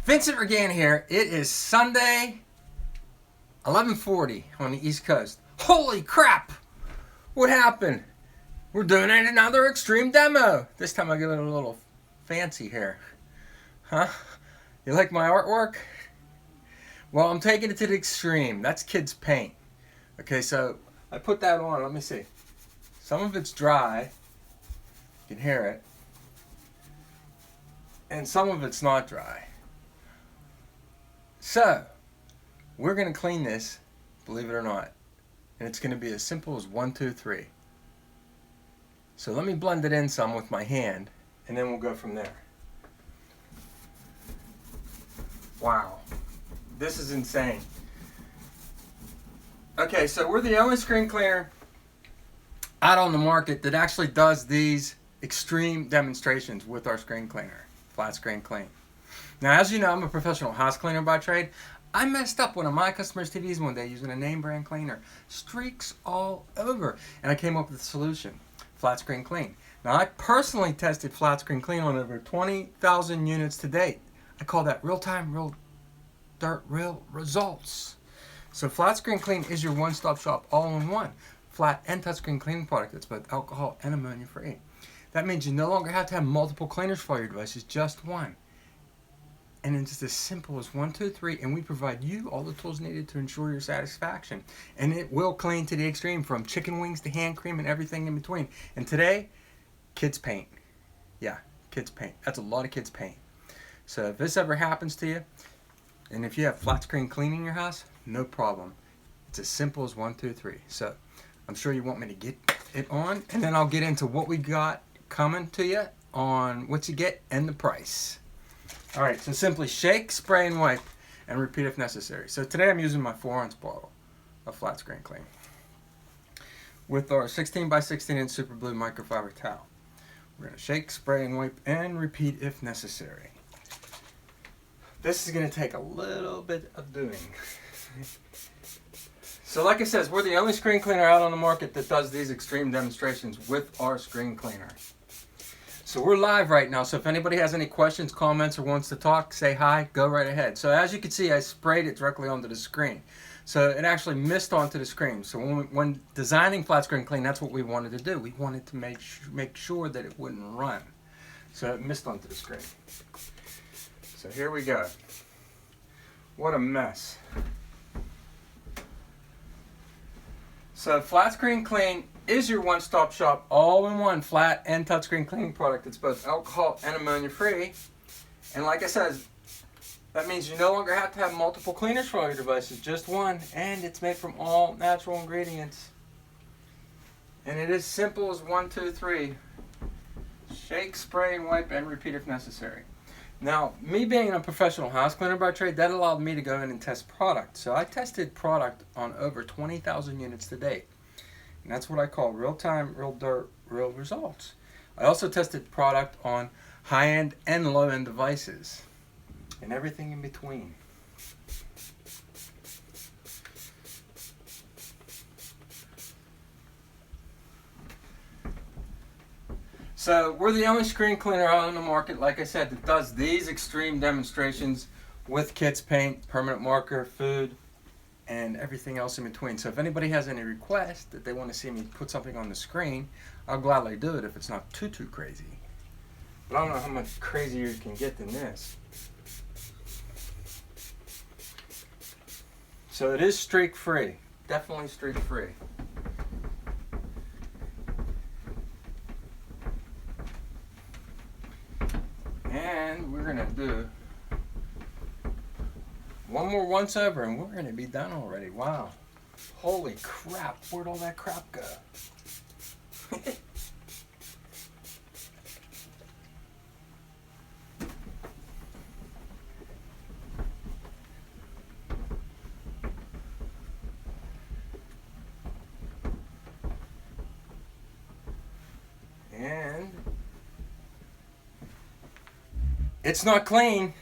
Vincent Regan here. It is Sunday, 11:40 on the East Coast. Holy crap! What happened? We're doing another extreme demo. This time I get a little fancy here. Huh? You like my artwork? Well, I'm taking it to the extreme. That's kids paint. Okay, so I put that on. Let me see. Some of it's dry. You can hear it. And some of it's not dry. So, we're going to clean this, believe it or not. And it's going to be as simple as 1, 2, 3. So let me blend it in some with my hand, and then we'll go from there. Wow. This is insane. Okay, so we're the only screen cleaner out on the market that actually does these extreme demonstrations with our screen cleaner, flat screen clean. Now, as you know, I'm a professional house cleaner by trade. I messed up one of my customers' TVs one day using a name brand cleaner. Streaks all over. And I came up with a solution, flat screen clean. Now, I personally tested flat screen clean on over 20,000 units to date. I call that real-time, real results. So flat screen clean is your one-stop shop, all-in-one. Flat and touchscreen cleaning product that's both alcohol and ammonia free. That means you no longer have to have multiple cleaners for your devices, just one. And it's just as simple as 1, 2, 3, and we provide you all the tools needed to ensure your satisfaction. And it will clean to the extreme, from chicken wings to hand cream and everything in between. And today, kids paint. Yeah, kids paint. That's a lot of kids paint. So if this ever happens to you, and if you have flat screen cleaning in your house, no problem. It's as simple as 1, 2, 3. So I'm sure you want me to get it on, and then I'll get into what we got coming to you on what you get and the price. All right, so simply shake, spray, and wipe, and repeat if necessary. So today I'm using my 4-ounce bottle of flat screen clean with our 16 by 16 inch super blue microfiber towel. We're gonna shake, spray, and wipe, and repeat if necessary. This is gonna take a little bit of doing. So like I said, we're the only screen cleaner out on the market that does these extreme demonstrations with our screen cleaner. So we're live right now, so if anybody has any questions, comments, or wants to talk, say hi, go right ahead. So as you can see, I sprayed it directly onto the screen. So it actually missed onto the screen. So when designing flat screen clean, that's what we wanted to do. We wanted to make sure that it wouldn't run. So it missed onto the screen. So here we go. What a mess. So flat screen clean is your one-stop shop, all-in-one flat and touchscreen cleaning product. It's both alcohol and ammonia free. And like I said, that means you no longer have to have multiple cleaners for all your devices, just one. And it's made from all natural ingredients. And it is simple as 1, 2, 3. Shake, spray, and wipe, and repeat if necessary. Now, me being a professional house cleaner by trade, that allowed me to go in and test product. So I tested product on over 20,000 units to date. And that's what I call real-time, real results. I also tested product on high-end and low-end devices and everything in between. So we're the only screen cleaner out on the market, like I said, that does these extreme demonstrations with kids paint, permanent marker, food, and everything else in between. So if anybody has any requests that they want to see me put something on the screen, I'll gladly do it if it's not too crazy. But I don't know how much crazier you can get than this. So it is streak free, definitely streak free. And we're gonna do one more once over, and we're going to be done already. Wow. Holy crap. Where'd all that crap go? And it's not clean.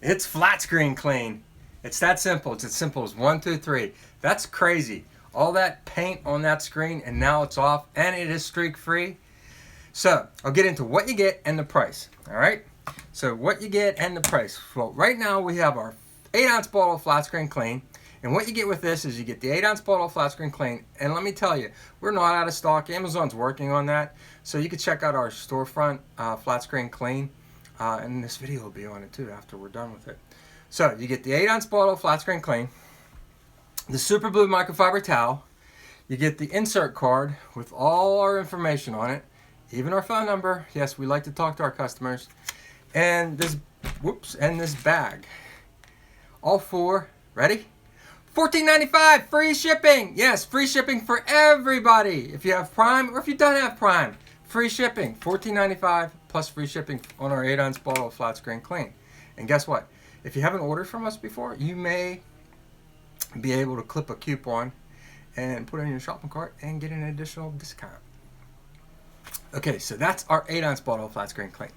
It's flat screen clean. It's that simple. It's as simple as 1, 2, 3. That's crazy. All that paint on that screen, and now it's off, and it is streak free. So I'll get into what you get and the price. All right. So what you get and the price. Well, right now we have our 8-ounce bottle of flat screen clean. And what you get with this is you get the 8-ounce bottle of flat screen clean. And let me tell you, we're not out of stock. Amazon's working on that. So you can check out our storefront flat screen clean. And this video will be on it too after we're done with it. So you get the 8-ounce bottle of flat screen clean, the Super Blue microfiber towel. You get the insert card with all our information on it, even our phone number. Yes, we like to talk to our customers. And this, this bag. All for, ready? $14.95, free shipping. Yes, free shipping for everybody. If you have Prime or if you don't have Prime, free shipping. $14.95 plus free shipping on our 8-ounce bottle of flat screen clean. And guess what? If you haven't ordered from us before, you may be able to clip a coupon and put it in your shopping cart and get an additional discount. Okay, so that's our 8-ounce bottle of flat screen clean.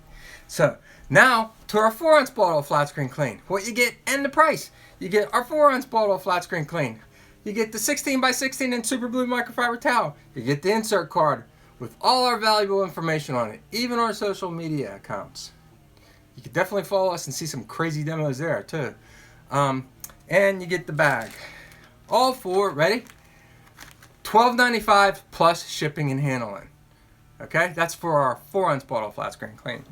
So now to our 4-ounce bottle of flat screen clean. What you get and the price. You get our 4-ounce bottle of flat screen clean. You get the 16x16 inch Super Blue microfiber towel. You get the insert card with all our valuable information on it, even our social media accounts. You can definitely follow us and see some crazy demos there too. And you get the bag. All for, ready? $12.95 plus shipping and handling. Okay, that's for our 4-ounce bottle of flat screen clean.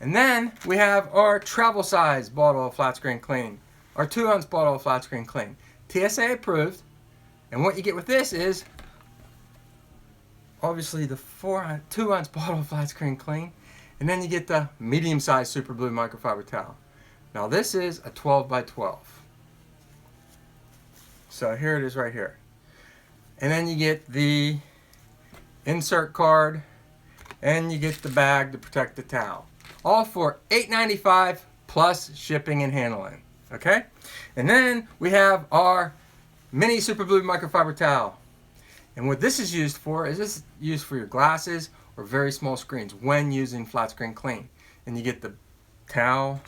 And then we have our travel size bottle of flat screen clean, our 2-ounce bottle of flat screen clean, TSA approved. And what you get with this is obviously the 2-ounce bottle of flat screen clean, and then you get the medium-sized Super Blue microfiber towel. Now this is a 12x12. So here it is right here. And then you get the insert card, and you get the bag to protect the towel. All for $8.95 plus shipping and handling. Okay? And then we have our mini Super Blue microfiber towel. And what this is used for is this is used for your glasses or very small screens when using flat screen clean. And you get the towel,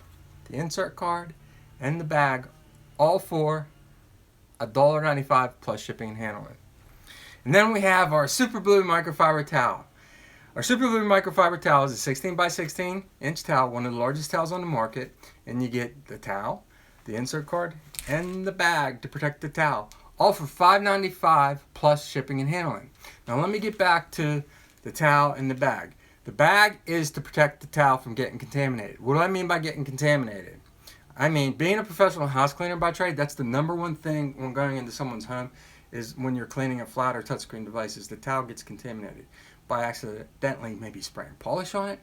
the insert card, and the bag, all for $1.95 plus shipping and handling. And then we have our Super Blue microfiber towel. Our Super Blue microfiber towel is a 16x16 inch towel, one of the largest towels on the market. And you get the towel, the insert card, and the bag to protect the towel, all for $5.95 plus shipping and handling. Now let me get back to the towel and the bag. The bag is to protect the towel from getting contaminated. What do I mean by getting contaminated? I mean, being a professional house cleaner by trade, that's the #1 thing when going into someone's home is when you're cleaning a flat or touchscreen devices, the towel gets contaminated by accidentally maybe spraying polish on it,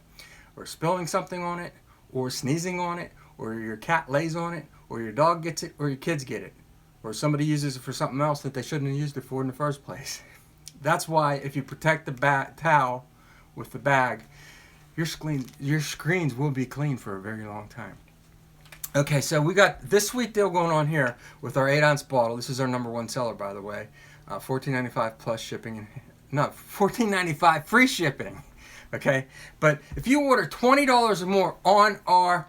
or spilling something on it, or sneezing on it, or your cat lays on it, or your dog gets it, or your kids get it, or somebody uses it for something else that they shouldn't have used it for in the first place. That's why if you protect the towel with the bag, your screens will be clean for a very long time. Okay, so we got this sweet deal going on here with our 8-ounce bottle. This is our #1 seller, by the way. $14.95 plus shipping and $14.95 free shipping. Okay, but if you order $20 or more on our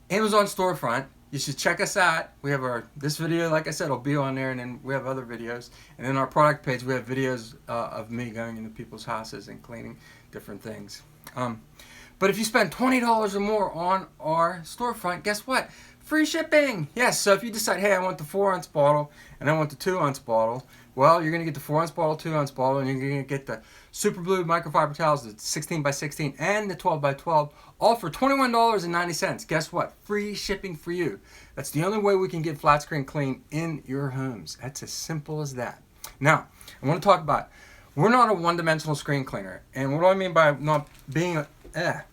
Amazon storefront, you should check us out. We have this video, like I said, will be on there, and then we have other videos. And then our product page, we have videos of me going into people's houses and cleaning different things. But if you spend $20 or more on our storefront, guess what? Free shipping. Yes, so if you decide, hey, I want the 4-ounce bottle and I want the 2-ounce bottle, well, you're going to get the 4-ounce bottle, 2-ounce bottle, and you're going to get the Super Blue microfiber towels, the 16x16 and the 12x12, all for $21.90. Guess what? Free shipping for you. That's the only way we can get flat screen clean in your homes. That's as simple as that. Now, I want to talk about, we're not a one-dimensional screen cleaner. And what do I mean by not being a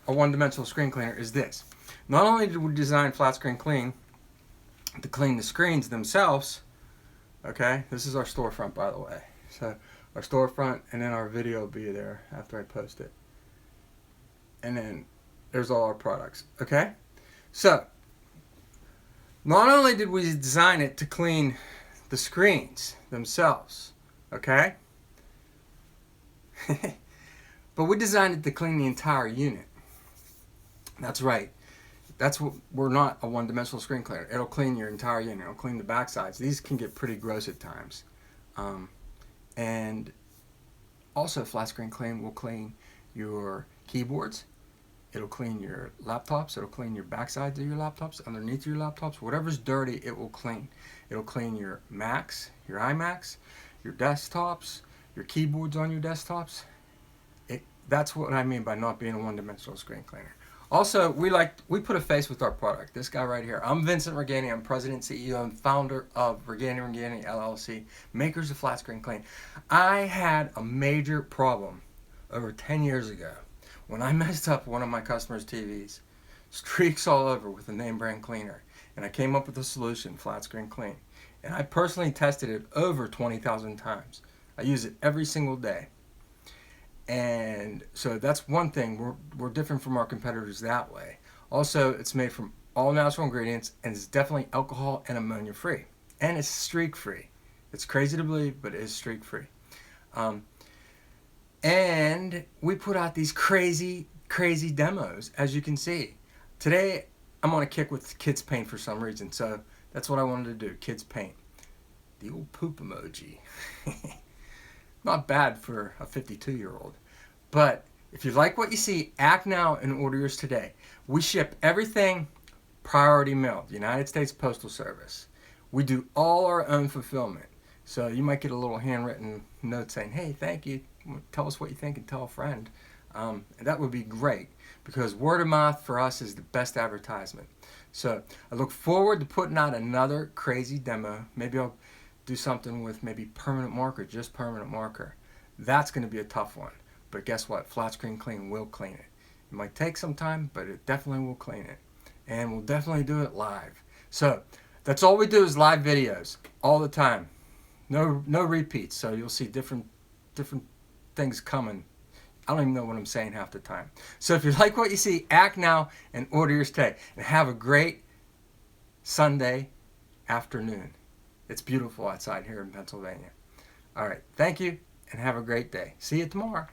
one-dimensional screen cleaner is this. Not only did we design flat screen clean to clean the screens themselves, okay, this is our storefront, by the way. So our storefront, and then our video will be there after I post it. And then there's all our products, okay? So not only did we design it to clean the screens themselves, okay? But we designed it to clean the entire unit. That's right. That's what, we're not a one-dimensional screen cleaner. It'll clean your entire unit. It'll clean the back sides. These can get pretty gross at times. And also flat screen clean will clean your keyboards It'll clean your laptops. It'll clean your backsides of your laptops, underneath your laptops. Whatever's dirty, it will clean. It'll clean your Macs, your iMacs, your desktops, your keyboards on your desktops. That's what I mean by not being a one-dimensional screen cleaner. Also, we put a face with our product. This guy right here. I'm Vincent Regani. I'm president, CEO, and founder of Regani LLC, makers of Flat Screen Clean. I had a major problem over 10 years ago when I messed up one of my customers' TVs. Streaks all over with a name brand cleaner. And I came up with a solution, Flat Screen Clean. And I personally tested it over 20,000 times. I use it every single day. And so that's one thing. We're different from our competitors that way. Also, it's made from all natural ingredients, and it's definitely alcohol and ammonia free. And it's streak free. It's crazy to believe, but it is streak free. And we put out these crazy demos, as you can see. Today, I'm on a kick with kids paint for some reason, so that's what I wanted to do, kids paint. The old poop emoji. Not bad for a 52-year-old. But if you like what you see, act now and order yours today. We ship everything priority mail, United States Postal Service. We do all our own fulfillment. So you might get a little handwritten note saying, hey, thank you. Tell us what you think and tell a friend. And that would be great, because word of mouth for us is the best advertisement. So I look forward to putting out another crazy demo. Maybe I'll do something with maybe permanent marker, just permanent marker. That's going to be a tough one. But guess what? Flat Screen Clean will clean it. It might take some time, but it definitely will clean it. And we'll definitely do it live. So that's all we do is live videos all the time. No repeats. So you'll see different things coming. I don't even know what I'm saying half the time. So if you like what you see, act now and order yours today. And have a great Sunday afternoon. It's beautiful outside here in Pennsylvania. All right. Thank you and have a great day. See you tomorrow.